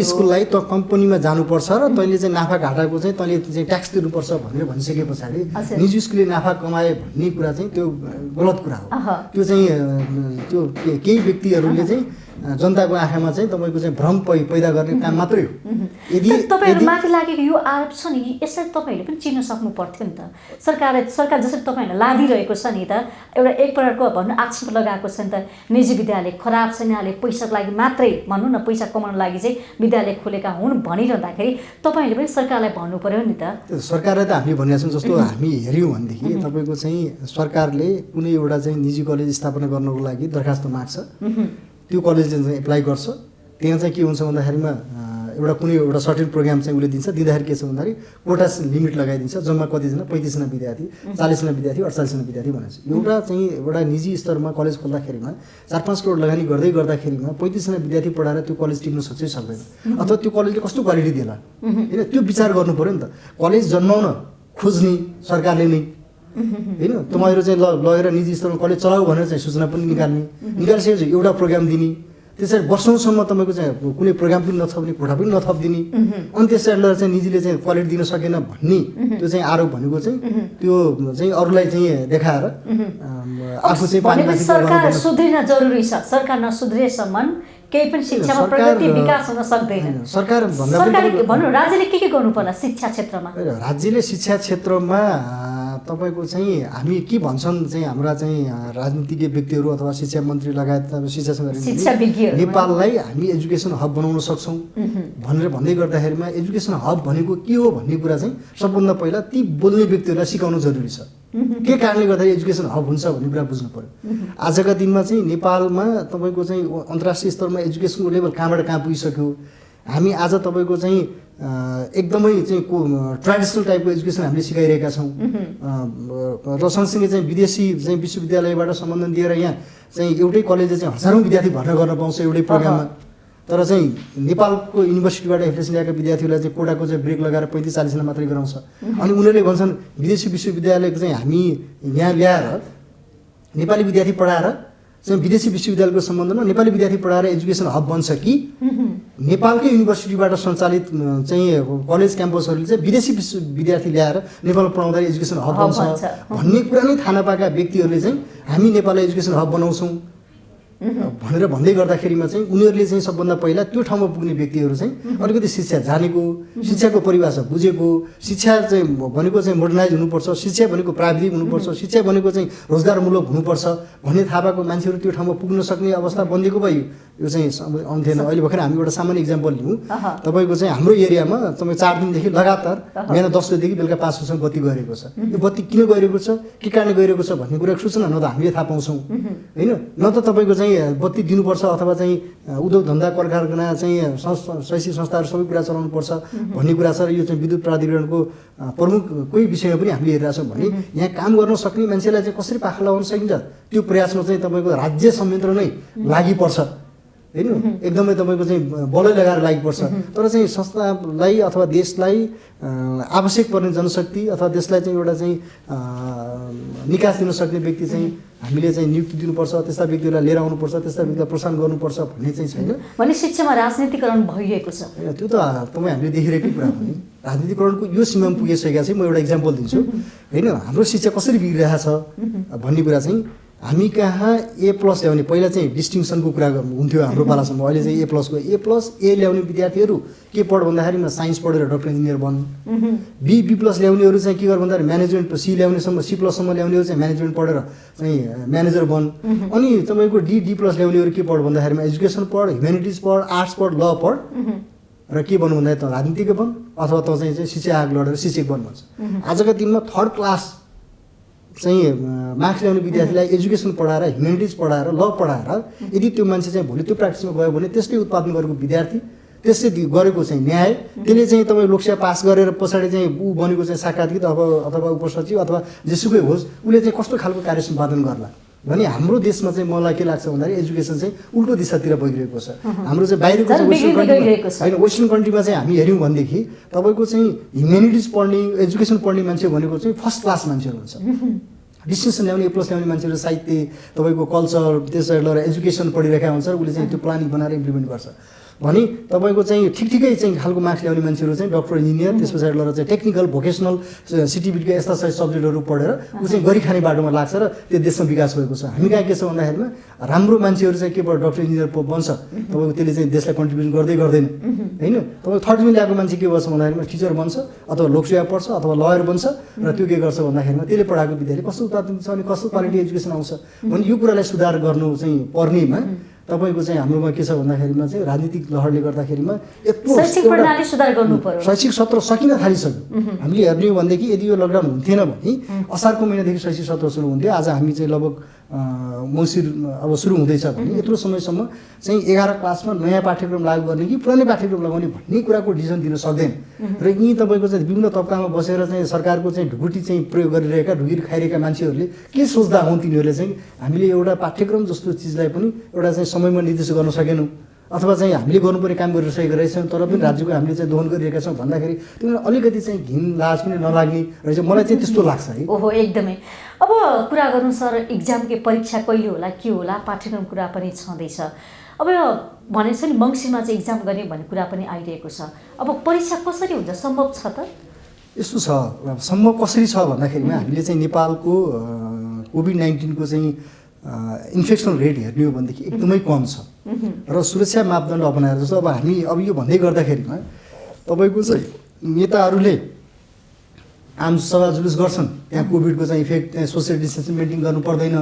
स्कुललाई त कम्पनीमा जानुपर्छ र तैँले चाहिँ नाफा घाटाको चाहिँ तैँले चाहिँ ट्याक्स तिर्नुपर्छ भनेर भनिसके पछाडि निजी स्कुलले नाफा कमाए भन्ने कुरा चाहिँ त्यो गलत कुरा हो। त्यो चाहिँ त्यो केही व्यक्तिहरूले चाहिँ जनताको आँखामा चाहिँ तपाईँको चाहिँ भ्रम पैदा गर्ने काम मात्रै हो। यदि तपाईँहरूमाथि लागेको यो आरोप छ नि, यसलाई तपाईँहरूले पनि चिन्न सक्नु पर्थ्यो नि त। सरकार जसरी तपाईँहरूलाई लादिरहेको छ नि त, एउटा एक प्रकारको भन्नु आक्षेप लगाएको छ नि त, निजी विद्यालय खराब छ, यिनीहरूले पैसाको लागि मात्रै भनौँ न, पैसा कमाउनु लागि चाहिँ विद्यालय खोलेका हुन् भनिरहँदाखेरि तपाईँहरूले पनि सरकारलाई भन्नु पर्यो नि त। सरकारलाई त हामीले भनेका छौँ। जस्तो हामी हेऱ्यौँ भनेदेखि तपाईँको चाहिँ सरकारले कुनै एउटा चाहिँ निजी कलेज स्थापना गर्नको लागि दरखास्त माग्छ, त्यो कलेजले चाहिँ एप्लाई गर्छ, त्यहाँ चाहिँ के हुन्छ भन्दाखेरिमा एउटा कुनै एउटा सर्टेन प्रोग्राम चाहिँ उसले दिन्छ, दिँदाखेरि के छ भन्दाखेरि कोटा लिमिट लगाइदिन्छ, जम्मा कतिजना 35 जना विद्यार्थी, 40 जना विद्यार्थी, 48 जना विद्यार्थी भनेर एउटा चाहिँ एउटा निजी स्तरमा कलेज खोल्दाखेरिमा 4-5 करोड लगानी गर्दाखेरिमा 35 जना विद्यार्थी पढाएर त्यो कलेज टिक्न सक्छ सक्दैन, अथवा त्यो कलेजले कस्तो क्वालिटी दिएला होइन, त्यो विचार गर्नु पऱ्यो नि त। कलेज जन्माउन खोज्ने सरकारले नै होइन, तपाईँहरू चाहिँ लगेर निजी स्तरमा कलेज चलाऊ भनेर चाहिँ सूचना पनि निकालिसकेपछि एउटा प्रोग्राम दिने, त्यसरी वर्षौँसम्म तपाईँको चाहिँ कुनै प्रोग्राम पनि नथप्ने, कोठा पनि नथपिदिने, अनि त्यसरी लगेर चाहिँ निजीले चाहिँ क्वालिटी दिन सकेन भन्ने त्यो चाहिँ आरोप भनेको चाहिँ त्यो चाहिँ अरूलाई चाहिँ देखाएर आफू चाहिँ सरकार सुध्रिन जरुरी छ। सरकार नसुध्रिएसम्म केही पनि शिक्षामा प्रगति विकास हुन सक्दैन। सरकार भनौँ राज्यले के गर्नु पर्ला शिक्षा क्षेत्रमा? राज्यले शिक्षा क्षेत्रमा तपाईँको चाहिँ हामी के भन्छन् चाहिँ हाम्रा चाहिँ राजनीतिज्ञ व्यक्तिहरू अथवा शिक्षा मन्त्री लगायत शिक्षासँग नेपाललाई हामी एजुकेसन हब बनाउन सक्छौँ भनेर भन्दै गर्दाखेरिमा एजुकेसन हब भनेको के हो भन्ने कुरा चाहिँ सबभन्दा पहिला ती बोल्ने व्यक्तिहरूलाई सिकाउनु जरुरी छ। के कारणले गर्दाखेरि एजुकेसन हब हुन्छ भन्ने कुरा बुझ्नु पर्यो। आजका दिनमा चाहिँ नेपालमा तपाईँको चाहिँ अन्तर्राष्ट्रिय स्तरमा एजुकेसनको लेभल कहाँबाट कहाँ पुगिसक्यो। हामी आज तपाईँको चाहिँ एकदमै चाहिँ ट्रेडिसनल टाइपको एजुकेसन हामीले सिकाइरहेका छौँ र सँगसँगै चाहिँ विदेशी चाहिँ विश्वविद्यालयबाट सम्बन्धन दिएर यहाँ चाहिँ एउटै कलेजले चाहिँ हजारौँ विद्यार्थी भर्ना गर्न पाउँछ एउटै प्रोग्राममा। तर चाहिँ नेपालको युनिभर्सिटीबाट एप्लिकेसन ल्याएका विद्यार्थीहरूलाई चाहिँ कोटाको चाहिँ ब्रेक लगाएर 35-40 जना मात्रै गराउँछ। अनि उनीहरूले भन्छन् विदेशी विश्वविद्यालयको चाहिँ हामी यहाँ ल्याएर नेपाली विद्यार्थी पढाएर चाहिँ विदेशी विश्वविद्यालयको सम्बन्धमा नेपाली विद्यार्थी पढाएर एजुकेसन हब बन्छ कि नेपालकै युनिभर्सिटीबाट सञ्चालित चाहिँ कलेज क्याम्पसहरूले चाहिँ विदेशी विद्यार्थी ल्याएर नेपालमा पढाउँदा एजुकेसन हब बन्छ भन्ने कुरा नै थाहा नपाएका व्यक्तिहरूले चाहिँ हामी नेपाललाई एजुकेसन हब बनाउँछौँ भनेर भन्दै गर्दाखेरिमा चाहिँ उनीहरूले चाहिँ सबभन्दा पहिला त्यो ठाउँमा पुग्ने व्यक्तिहरू चाहिँ अलिकति शिक्षा जानेको, शिक्षाको परिभाषा बुझेको, शिक्षा चाहिँ भनेको चाहिँ मोडर्नाइज हुनुपर्छ, शिक्षा भनेको प्राविधिक हुनुपर्छ, शिक्षा भनेको चाहिँ रोजगारमूलक हुनुपर्छ भन्ने थाहा पाएको मान्छेहरू त्यो ठाउँमा पुग्न सक्ने अवस्था बनिएको भयो। यो चाहिँ आउँथेन। अहिले भर्खर हामी एउटा सामान्य इक्जाम्पल लिउँ। तपाईँको चाहिँ हाम्रो एरियामा तपाईँ 4 दिनदेखि लगातार बिहान 10 बजेदेखि बेलुका 5 बजीसम्म बत्ती गइरहेको छ। यो बत्ती किन गइरहेको छ, के कारणले गइरहेको छ भन्ने कुराको सूचना न त हामीले थाहा पाउँछौँ होइन, न त तपाईँको चाहिँ बत्ती दिनुपर्छ अथवा चाहिँ उद्योग धन्दा कल कारखाना चाहिँ शैक्षिक संस्थाहरू सबै कुरा चलाउनुपर्छ भन्ने कुरा छ। र यो चाहिँ विद्युत प्राधिकरणको प्रमुख कोही विषयमा पनि हामीले हेरिरहेछौँ भने यहाँ काम गर्न सक्ने मान्छेलाई चाहिँ कसरी पाखा लगाउन सकिन्छ त्यो प्रयासमा चाहिँ तपाईँको राज्य संयन्त्र नै लागि पर्छ होइन, एकदमै तपाईँको चाहिँ बलै लगाएर लागिपर्छ। तर चाहिँ संस्थालाई अथवा देशलाई आवश्यक पर्ने जनशक्ति अथवा देशलाई चाहिँ एउटा चाहिँ निकास दिन सक्ने व्यक्ति चाहिँ हामीले चाहिँ नियुक्ति दिनुपर्छ, त्यस्ता व्यक्तिहरूलाई लिएर आउनुपर्छ, त्यस्ता व्यक्तिलाई प्रोत्साहन गर्नुपर्छ भन्ने चाहिँ छैन। भने शिक्षामा राजनीतिकरण भइरहेको छ होइन, त्यो त तपाईँ हामीले देखिरहेकै कुरा हो नि। राजनीतिकरणको यो सीमामा पुगिसकेका चाहिँ म एउटा इक्जाम्पल दिन्छु होइन। हाम्रो शिक्षा कसरी बिग्रिरहेको छ भन्ने कुरा चाहिँ हामी कहाँ A+ ल्याउने पहिला चाहिँ डिस्टिङसनको कुरा हुन्थ्यो हाम्रो पालासम्म। अहिले चाहिँ A+ A ल्याउने विद्यार्थीहरू के पढ भन्दाखेरिमा साइन्स पढेर डक्टर इन्जिनियर बन्। B+ ल्याउनेहरू चाहिँ के गर भन्दाखेरि म्यानेजमेन्ट C ल्याउनेसम्म C+ ल्याउनेहरू चाहिँ म्यानेजमेन्ट पढेर चाहिँ म्यानेजर बन्। अनि तपाईँको D+ ल्याउनेहरू के पढ भन्दाखेरिमा एजुकेसन पढ, ह्युमेनिटिज पढ, आर्ट्स पढ, ल पढ र के बन्नु भन्दाखेरि त राजनीतिज्ञ बन् अथवा त चाहिँ शिक्षा आयोग लडेर शिक्षक बन् भन्छ। आजका दिनमा 3rd क्लास चाहिँ मार्क्स ल्याउने विद्यार्थीलाई एजुकेसन पढाएर, ह्युमेनिटिज पढाएर, ल पढाएर यदि त्यो मान्छे चाहिँ भोलि त्यो प्र्याक्टिसमा गयो भने त्यसले उत्पादन गरेको विद्यार्थी, त्यसले गरेको चाहिँ न्याय, त्यसले चाहिँ तपाईँ लोकसेवा पास गरेर पछाडि चाहिँ ऊ बनेको चाहिँ शाखाधिकृत अथवा उपसचिव अथवा जेसुकै होस्, उसले चाहिँ कस्तो खालको कार्य सम्पादन गर्ला भने हाम्रो देशमा चाहिँ मलाई के लाग्छ भन्दाखेरि एजुकेसन चाहिँ उल्टो दिशातिर बगिरहेको छ। हाम्रो चाहिँ बाहिरको चाहिँ वेस्टर्न कन्ट्रीमा चाहिँ हामी हेऱ्यौँ भनेदेखि तपाईँको चाहिँ ह्युमेनिटिज पढ्ने, एजुकेसन पढ्ने मान्छे भनेको चाहिँ 1st क्लास मान्छेहरू हुन्छ। डिस्टिङसन ल्याउने, A+ ल्याउने मान्छेहरू साहित्य, तपाईँको कल्चर, त्यसरी लगेर एजुकेसन पढिरहेका हुन्छ, उसले चाहिँ त्यो प्लानिङ बनाएर इम्प्लिमेन्ट गर्छ भने तपाईँको चाहिँ ठिकै चाहिँ खालको मार्क्स ल्याउने मान्छेहरू चाहिँ डक्टर इन्जिनियर, त्यस पछाडि लगेर चाहिँ टेक्निकल भोकेसनल सिटिभिटीका यस्ता सब्जेक्टहरू पढेर ऊ चाहिँ गरी खाने बाटोमा लाग्छ र त्यो देशमा विकास भएको छ। हामी कहाँ के छ भन्दाखेरिमा राम्रो मान्छेहरू चाहिँ के भयो डक्टर इन्जिनियर बन्छ, तपाईँको त्यसले चाहिँ देशलाई कन्ट्रिब्युसन गर्दै गर्दैन होइन। तपाईँ 3rd डिभिजन ल्याएको मान्छे के गर्छ भन्दाखेरिमा टिचर बन्छ अथवा लोकसेवा पढ्छ अथवा लयर बन्छ र त्यो के गर्छ भन्दाखेरिमा त्यसले पढाएको विद्यार्थी कस्तो उत्पादन छ अनि कस्तो क्वालिटी एजुकेसन आउँछ भने यो कुरालाई सुधार गर्नु चाहिँ पर्नेमा तपाईँको चाहिँ हाम्रोमा के छ भन्दाखेरिमा चाहिँ राजनीतिक लहरले गर्दाखेरिमा यत्रो शैक्षिक सत्र सकिन थालिसक्यो। हामीले हेर्ने हो भनेदेखि यदि यो लकडाउन हुन्थेन भने असारको महिनादेखि शैक्षिक सत्र सुरु हुन्थ्यो। आज हामी चाहिँ लगभग मङ्सिर अब सुरु हुँदैछ भने यत्रो समयसम्म चाहिँ 11 क्लासमा नयाँ पाठ्यक्रम लागू गर्ने कि पुरानै पाठ्यक्रम लगाउने भन्ने कुराको डिसिजन दिन सक्दैन। र यी तपाईँको चाहिँ विभिन्न तबकामा बसेर चाहिँ सरकारको चाहिँ ढुकुटी चाहिँ प्रयोग गरिरहेका, ढुगिर खाइरहेका मान्छेहरूले के सोच्दा हुन् तिनीहरूले चाहिँ हामीले एउटा पाठ्यक्रम जस्तो चिजलाई पनि एउटा चाहिँ समयमा निर्देश गर्न सकेनौँ अथवा चाहिँ हामीले गर्नुपर्ने काम गरिसकेको रहेछौँ तर पनि राज्यको हामीले चाहिँ दोहन गरिरहेका छौँ भन्दाखेरि तिनीहरूलाई अलिकति चाहिँ घिन लाज पनि नलाग्ने रहेछ। मलाई चाहिँ त्यस्तो लाग्छ है। ओहो एकदमै। अब कुरा गरौँ सर, इक्जामकै परीक्षा कहिले होला, के होला, पाठ्यक्रम कुरा पनि छँदैछ। अब भनेछ नि मङ्सिरमा चाहिँ इक्जाम गर्ने भन्ने कुरा पनि आइरहेको छ। अब परीक्षा कसरी हुन्छ, सम्भव छ त? यस्तो छ, सम्भव कसरी छ भन्दाखेरिमा हामीले चाहिँ नेपालको कोभिड-19 को चाहिँ इन्फेक्सन रेट हेर्ने हो भनेदेखि एकदमै कम छ र सुरक्षा मापदण्ड अपनाएर जस्तो अब हामी अब यो भन्दै गर्दाखेरिमा तपाईँको चाहिँ नेताहरूले आमसभा जुलुस गर्छन्, त्यहाँ कोभिडको चाहिँ इफेक्ट, त्यहाँ सोसियल डिस्टेन्सिङ मेन्टेन गर्नु पर्दैन।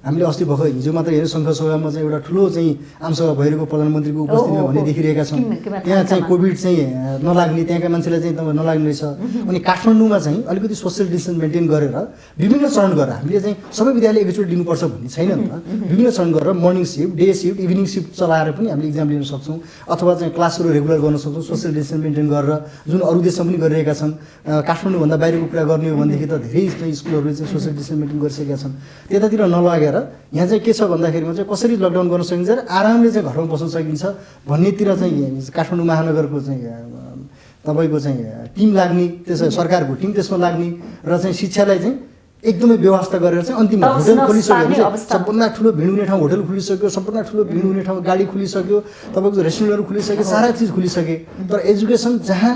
हामीले अस्ति भर्खर हिजो मात्र हेऱ्यौँ संसद सभामा चाहिँ एउटा ठुलो चाहिँ आमसभा भइरहेको प्रधानमन्त्रीको उपस्थितिमा भन्ने देखिरहेका छौँ। त्यहाँ चाहिँ कोभिड चाहिँ नलाग्ने, त्यहाँका मान्छेलाई चाहिँ तपाईँ नलाग्ने रहेछ। अनि काठमाडौँमा चाहिँ अलिकति सोसियल डिस्टेन्स मेन्टेन गरेर विभिन्न चरण गरेर हामीले चाहिँ सबै विद्यालय एकैचोटि दिनुपर्छ भन्ने छैन नि त। विभिन्न चरण गरेर morning shift, day shift, evening shift चलाएर पनि हामीले इक्जाम लिन सक्छौँ अथवा चाहिँ क्लासहरू रेगुलर गर्न सक्छौँ सोसियल डिस्टेन्स मेन्टेन गरेर, जुन अरू देशमा पनि गरिरहेका छन्। काठमाडौँभन्दा बाहिरको कुरा गर्ने हो भनेदेखि त धेरै चाहिँ स्कुलहरूले चाहिँ सोसियल डिस्टेन्स मेन्टेन गरिसकेका छन्। त्यतातिर नलागेर यहाँ चाहिँ के छ भन्दाखेरिमा चाहिँ कसरी लकडाउन गर्न सकिन्छ र आरामले चाहिँ घरमा बस्न सकिन्छ भन्नेतिर चाहिँ काठमाडौँ महानगरको चाहिँ तपाईँको चाहिँ टिम लाग्ने, त्यसै सरकारको टिम त्यसमा लाग्ने र चाहिँ शिक्षालाई चाहिँ एकदमै व्यवस्था गरेर चाहिँ अन्तिममा होटल खोलिसक्यो भने सबभन्दा ठुलो भिड हुने ठाउँ होटल खुलिसक्यो, सबभन्दा ठुलो भिड हुने ठाउँ गाडी खुलिसक्यो, तपाईँको रेस्टुरेन्टहरू खुलिसक्यो, सारा चिज खुलिसके। तर एजुकेसन जहाँ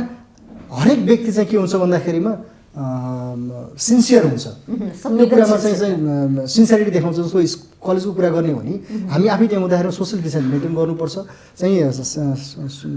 हरेक व्यक्ति चाहिँ के हुन्छ भन्दाखेरिमा सिन्सियर हुन्छ त्यो कुरामा चाहिँ सिन्सियरिटी देखाउँछ। जस्तो कलेजको कुरा गर्ने हो भने हामी आफै त्यहाँ हुँदाखेरि सोसियल डिस्टेन्स मेन्टेन गर्नुपर्छ, चाहिँ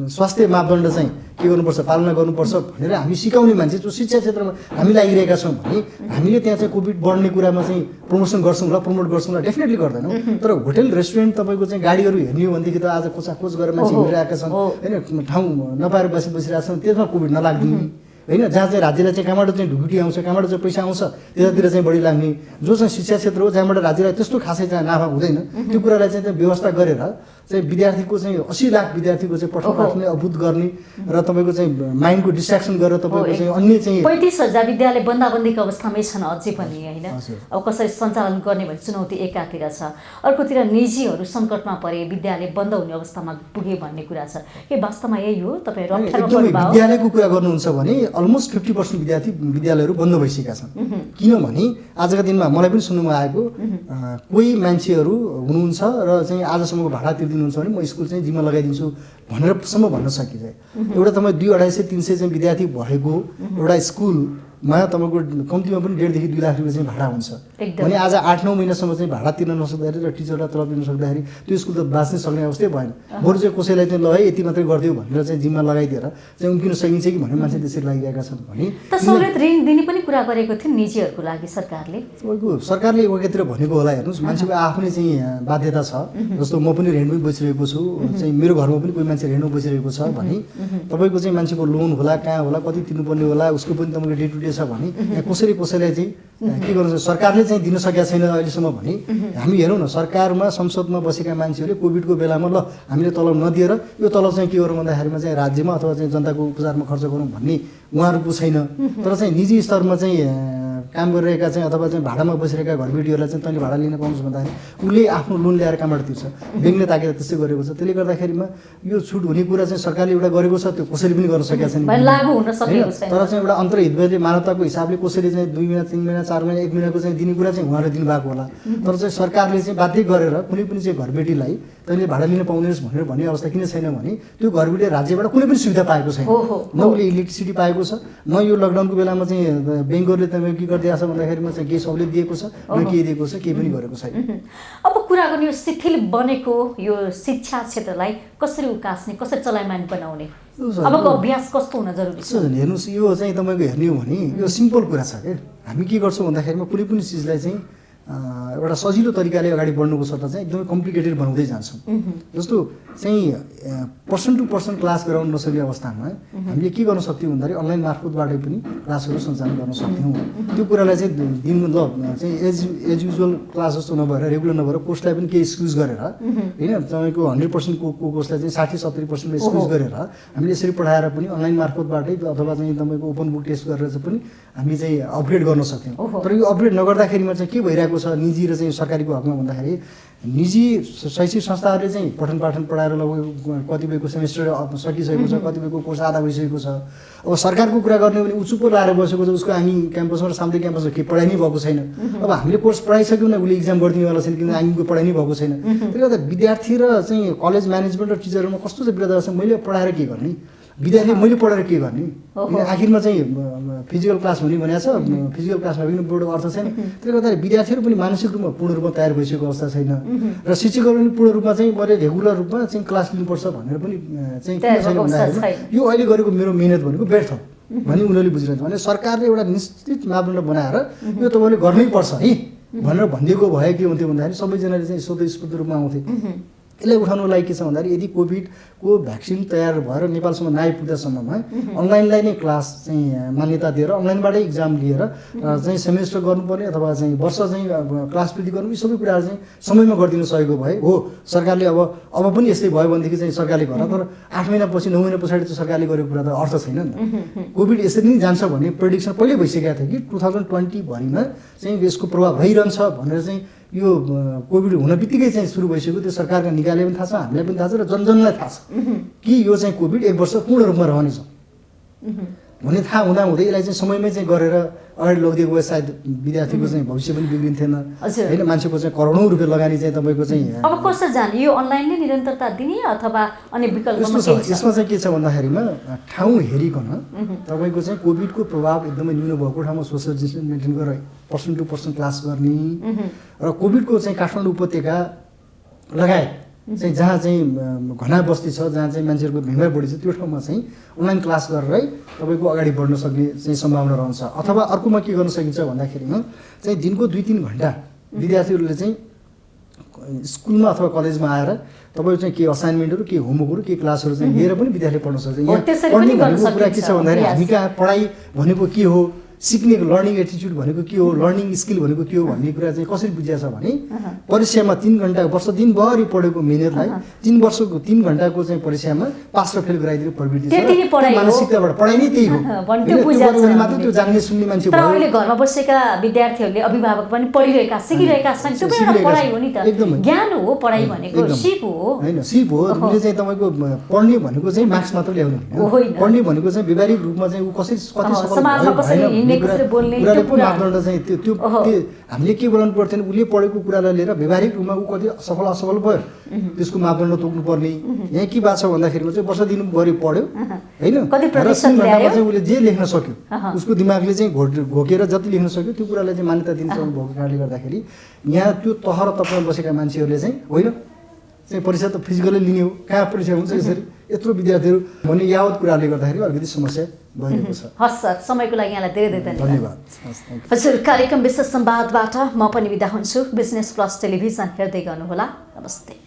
स्वास्थ्य मापदण्ड चाहिँ के गर्नुपर्छ पालना गर्नुपर्छ भनेर हामी सिकाउने मान्छे जो शिक्षा क्षेत्रमा हामी लागिरहेका छौँ भने हामीले त्यहाँ चाहिँ कोभिड बढ्ने कुरामा चाहिँ प्रमोट गर्छौँ ल डेफिनेटली गर्दैनौँ। तर होटेल रेस्टुरेन्ट तपाईँको चाहिँ गाडीहरू हेर्ने हो भनेदेखि त आज खोजाखोज गरेर मान्छे हिँडिरहेका छन् होइन, ठाउँ नपाएर बसिरहेका छन्, त्यसमा कोभिड नलागिदिने होइन। जहाँ चाहिँ राज्यलाई चाहिँ कहाँबाट चाहिँ ढुकुटी आउँछ, कहाँबाट चाहिँ पैसा आउँछ त्यतातिर चाहिँ बढी लाग्ने, जो चाहिँ शिक्षा क्षेत्र हो जहाँबाट राज्यलाई त्यस्तो खासै चाहिँ नाफा हुँदैन त्यो कुरालाई चाहिँ व्यवस्था गरेर चाहिँ विद्यार्थीको चाहिँ 80 लाख विद्यार्थीको चाहिँ पठन पाठनले अभूत गर्ने र तपाईँको चाहिँ माइन्डको डिस्ट्र्याक्सन गरेर तपाईँको चाहिँ अन्य चाहिँ 35,000 विद्यालय बन्दाबन्दीको अवस्थामै छन् अझै पनि होइन। अब कसरी सञ्चालन गर्ने भन्ने चुनौती एकातिर छ, अर्कोतिर निजीहरू सङ्कटमा परे विद्यालय बन्द हुने अवस्थामा पुगे भन्ने कुरा छ। के वास्तवमा यही हो? तपाईँ विद्यालयको कुरा गर्नुहुन्छ भने अलमोस्ट 50% विद्यालयहरू बन्द भइसकेका छन्। किनभने आजका दिनमा मलाई पनि सुन्नुमा आएको कोही मान्छेहरू हुनुहुन्छ र चाहिँ आजसम्मको भाडा तिर्दिनुहुन्छ भने म स्कुल चाहिँ जिम्मा लगाइदिन्छु भनेरसम्म भन्न सकिन्छ। एउटा तपाईँ 200-250-300 चाहिँ विद्यार्थी भएको एउटा स्कुलमा तपाईँको कम्तीमा पनि 1.5 देखि 2 लाख रुपियाँ चाहिँ भाडा हुन्छ भने आज 8-9 महिनासम्म चाहिँ भाडा तिर्न नसक्दाखेरि र टिचरलाई तलब दिन सक्दाखेरि त्यो स्कुल त बाँच्नै सक्ने अवस्थै भएन। बरु चाहिँ कसैलाई चाहिँ ल है यति मात्रै गरिदियो भनेर चाहिँ जिम्मा लगाइदिएर चाहिँ उम्किन सकिन्छ कि भनेर मान्छे त्यसरी लागिरहेका छन् भने सहुलियत ऋण दिने पनि कुरा गरेको थियो निजीहरूको लागि सरकारले एकातिर भनेको होला। हेर्नुहोस् मान्छेको आफ्नै चाहिँ बाध्यता छ। जस्तो म पनि रेन्टमै बसिरहेको छु, चाहिँ मेरो घरमा पनि कोही मान्छे रेन्टमा बसिरहेको छ भने तपाईँको चाहिँ मान्छेको लोन होला कहाँ होला कति तिर्नुपर्ने होला उसको पनि तपाईँको डे टु डे छ भने यहाँ कसैलाई चाहिँ के गर्नु सरकारले चाहिँ दिन सकेका छैन अहिलेसम्म भने हामी हेरौँ न सरकारमा संसदमा बसेका मान्छेहरूले कोभिडको बेलामा ल हामीले तलब नदिएर यो तलब चाहिँ के गरौँ भन्दाखेरिमा चाहिँ राज्यमा अथवा चाहिँ जनताको उपचारमा खर्च गरौँ भन्ने उहाँहरूको छैन। तर चाहिँ निजी स्तरमा चाहिँ काम गरिरहेका चाहिँ अथवा चाहिँ भाडामा बसिरहेका घरबेटीहरूलाई चाहिँ तैँले भाडा लिन पाउँछ भन्दाखेरि उसले आफ्नो लोन ल्याएर कहाँबाट तिर्छ, ब्याङ्कले ताकेर त्यस्तै गरेको छ। त्यसले गर्दाखेरिमा यो छुट हुने कुरा चाहिँ सरकारले एउटा गरेको छ त्यो कसैले पनि गर्न सकेका छैन। तर चाहिँ एउटा अन्तर्हितले मानवताको हिसाबले कसैले चाहिँ 2 महिना 3 महिना 4 महिना 1 महिनाको चाहिँ दिने कुरा चाहिँ उहाँले दिनुभएको होला। तर चाहिँ सरकारले चाहिँ बाध्य गरेर कुनै पनि चाहिँ घरबेटीलाई तैँले भाडा लिन पाउनेस् भनेर भन्ने अवस्था किन छैन भने त्यो घरबेटी राज्यबाट कुनै पनि सुविधा पाएको छैन। न उसले इलेक्ट्रिसिटी पाएको छ, न यो लकडाउनको बेलामा चाहिँ ब्याङ्कहरूले तपाईँको के गरिदिएको छ भन्दाखेरिमा चाहिँ केही सहुलियत दिएको छ, न केही दिएको छ, केही पनि गरेको छैन। अब कुरा गर्ने यो शिथिल बनेको यो शिक्षा क्षेत्रलाई कसरी उकास्ने, कसरी चलायमान बनाउने, अबको अभ्यास कस्तो हुन जरुरी छ? हेर्नुहोस् यो चाहिँ तपाईँको हेर्ने हो भने यो सिम्पल कुरा छ क्या। हामी के गर्छौँ भन्दाखेरिमा कुनै पनि चिजलाई चाहिँ एउटा सजिलो तरिकाले अगाडि बढ्नुको सट्टा चाहिँ एकदमै कम्प्लिकेटेड बनाउँदै जान्छौँ। जस्तो चाहिँ पर्सन टु पर्सन क्लास गराउन नसक्ने अवस्थामा हामीले के गर्न सक्थ्यौँ भन्दाखेरि अनलाइन मार्फतबाटै पनि क्लासहरू सञ्चालन गर्न सक्थ्यौँ। त्यो कुरालाई चाहिँ दिन ल चाहिँ एज युजुअल क्लास जस्तो नभएर रेगुलर नभएर कोर्सलाई पनि केही स्क्युज गरेर होइन तपाईँको 100% को कोर्सलाई चाहिँ 60-70% स्क्युज गरेर हामीले यसरी पढाएर पनि अनलाइन मार्फतबाटै अथवा चाहिँ तपाईँको ओपन बुक टेस्ट गरेर चाहिँ पनि हामी चाहिँ अपग्रेड गर्न सक्थ्यौँ। तर यो अपग्रेड नगर्दाखेरिमा चाहिँ के भइरहेको छ निजी र चाहिँ सरकारीको हकमा भन्दाखेरि निजी शैक्षिक संस्थाहरूले चाहिँ पठन पाठन पढाएर लगभग कतिपयको सेमेस्टर सकिसकेको छ, कतिपयको कोर्स आधा भइसकेको छ। अब सरकारको कुरा गर्ने भने ऊ चुप्प लाएर बसेको छ, उसको हामी क्याम्पसमा र सामुदायिक क्याम्पसमा केही पढाइ नै भएको छैन। अब हामीले कोर्स पढाइसक्यौँ न उसले इक्जाम गरिदिनेवाला छैन किन हामीको पढाइ नै भएको छैन। त्यसले गर्दा विद्यार्थी र चाहिँ कलेज म्यानेजमेन्ट र टिचरहरूमा कस्तो चाहिँ विरोधाभास छ, मैले पढाएर के गर्ने, विद्यार्थी मैले पढेर के गर्ने, आखिरमा चाहिँ फिजिकल क्लास हुने भनेको छ, फिजिकल क्लासमा पनि बडो अर्थ छैन। त्यसले गर्दाखेरि विद्यार्थीहरू पनि मानसिक रूपमा पूर्ण रूपमा तयार भइसकेको अवस्था छैन र शिक्षकहरू पनि पूर्ण रूपमा चाहिँ मैले रेगुलर रूपमा चाहिँ क्लास लिनुपर्छ भनेर पनि चाहिँ किन छैन भन्दाखेरि यो अहिले गरेको मेरो मिहिनेत भनेको व्यर्थ भन्ने उनीहरूले बुझिरहन्छ। भने सरकारले एउटा निश्चित मापदण्ड बनाएर यो तपाईँले गर्नै पर्छ है भनेर भनिदिएको भए के हुन्थ्यो भन्दाखेरि सबैजनाले चाहिँ स्वतस्फूर्त रूपमा आउँथे। यसलाई उठाउनको लागि के छ भन्दाखेरि यदि कोभिडको भ्याक्सिन तयार भएर नेपालसम्म नआइपुग्दासम्ममा अनलाइनलाई नै क्लास चाहिँ मान्यता दिएर अनलाइनबाटै इक्जाम लिएर चाहिँ सेमेस्टर गर्नुपर्ने अथवा चाहिँ वर्ष चाहिँ क्लास वृद्धि गर्नु यी सबै कुराहरू चाहिँ समयमा गरिदिन सकेको भए हो सरकारले अब पनि यस्तै भयो भनेदेखि चाहिँ सरकारले गर्ला। तर 8 महिनापछि 9 महिना पछाडि चाहिँ सरकारले गरेको कुरा त अर्थ छैन नि त। कोभिड यसरी नै जान्छ भन्ने प्रेडिक्सन पहिल्यै भइसकेको थियो कि 2020 भरिमा चाहिँ यसको प्रभाव भइरहन्छ भनेर चाहिँ यो कोभिड हुन बित्तिकै चाहिँ सुरु भइसक्यो। त्यो सरकारका निकायले पनि थाहा छ, हामीलाई पनि थाहा छ र जनजनलाई थाहा छ कि यो चाहिँ कोभिड 1 वर्ष पूर्ण रूपमा रहनेछ। भन्ने थाहा हुँदै यसलाई चाहिँ समयमै चाहिँ गरेर अगाडि लगिदिएको भए सायद विद्यार्थीको चाहिँ भविष्य पनि बिग्रिन्थेन होइन। मान्छेको चाहिँ करोडौँ रुपियाँ लगानी चाहिँ तपाईँको चाहिँ अब कसरी जाने यो अनलाइनले निरन्तरता दिने अथवा अन्य विकल्पमा यसमा चाहिँ के छ भन्दाखेरिमा ठाउँ हेरिकन तपाईँको चाहिँ कोभिडको प्रभाव एकदमै न्यून भएको ठाउँमा सोसियल डिस्टेन्स मेन्टेन गरेर पर्सन टु पर्सन क्लास गर्ने र कोभिडको चाहिँ काठमाडौँ उपत्यका लगायत चाहिँ जहाँ चाहिँ घना बस्ती छ, जहाँ चाहिँ मान्छेहरूको भिडभाड बढी छ, त्यो ठाउँमा चाहिँ अनलाइन क्लास गरेरै तपाईँको अगाडि बढ्न सक्ने चाहिँ सम्भावना रहन्छ। अथवा अर्कोमा के गर्न सकिन्छ भन्दाखेरिमा चाहिँ दिनको 2-3 घन्टा विद्यार्थीहरूले चाहिँ स्कुलमा अथवा कलेजमा आएर तपाईँको चाहिँ के असाइनमेन्टहरू, के होमवर्कहरू, के क्लासहरू चाहिँ लिएर पनि विद्यार्थीले पढ्न सक्छ। यहाँ पढ्ने भनेको कुरा के छ भन्दाखेरि हामी कहाँ पढाइ भनेको के हो, सिक्ने लर्निङ एटिच्युड भनेको के हो, लर्निङ स्किल भनेको के हो भन्ने कुरा चाहिँ कसरी बुझिया छ भने परीक्षामा 3 घन्टा वर्ष दिनभरि पढेको मिहिनेतलाई 3 घन्टाको चाहिँ परीक्षामा पास र फेल गराइदिने प्रवृत्ति छ। मानसिकताबाट पढाइ नै त्यही हो, मात्र त्यो जान्ने सुन्ने मान्छे भयो। अहिले घरमा बसेका विद्यार्थीहरूले अभिभावक पनि पढिरहेका सिकिरहेका छन्, त्यो पनि पढाइ हो नि त, ज्ञान हो पढाइ भनेको, सिप हो हैन, सिप हो। उसले चाहिँ तपाईको पढ्ने भनेको चाहिँ मार्क्स मात्र ल्याउने होइन, पढ्ने भनेको चाहिँ व्यावहारिक रूपमा चाहिँ ऊ कसरी कति समाजमा कसरी मापदण्ड चाहिँ त्यो हामीले के बनाउनु पर्थेन, उसले पढेको कुरालाई लिएर व्यावहारिक रूपमा ऊ कति सफल असफल भयो त्यसको मापदण्ड तोक्नु पर्ने। यहाँ के बात छ भन्दाखेरिमा चाहिँ वर्ष दिनभरि पढ्यो होइन, र 3 घन्टामा चाहिँ उसले जे लेख्न सक्यो, उसको दिमागले चाहिँ घोकेर जति लेख्न सक्यो त्यो कुरालाई चाहिँ मान्यता दिन सक्नु भएको कारणले गर्दाखेरि यहाँ त्यो तह र तपमा बसेका मान्छेहरूले चाहिँ होइन चाहिँ परीक्षा त फिजिकली लिने हो, कहाँ परीक्षा हुन्छ यसरी यत्रो विद्यार्थीहरू भन्ने यावत कुराले गर्दाखेरि अलिकति समस्या भइरहेको छ। हस् सर, समयको लागि यहाँलाई धेरै धेरै धन्यवाद। हजुर, कार्यक्रम विशेष संवादबाट म पनि बिदा हुन्छु। बिजनेस प्लस टेलिभिजन हेर्दै गर्नुहोला। नमस्ते।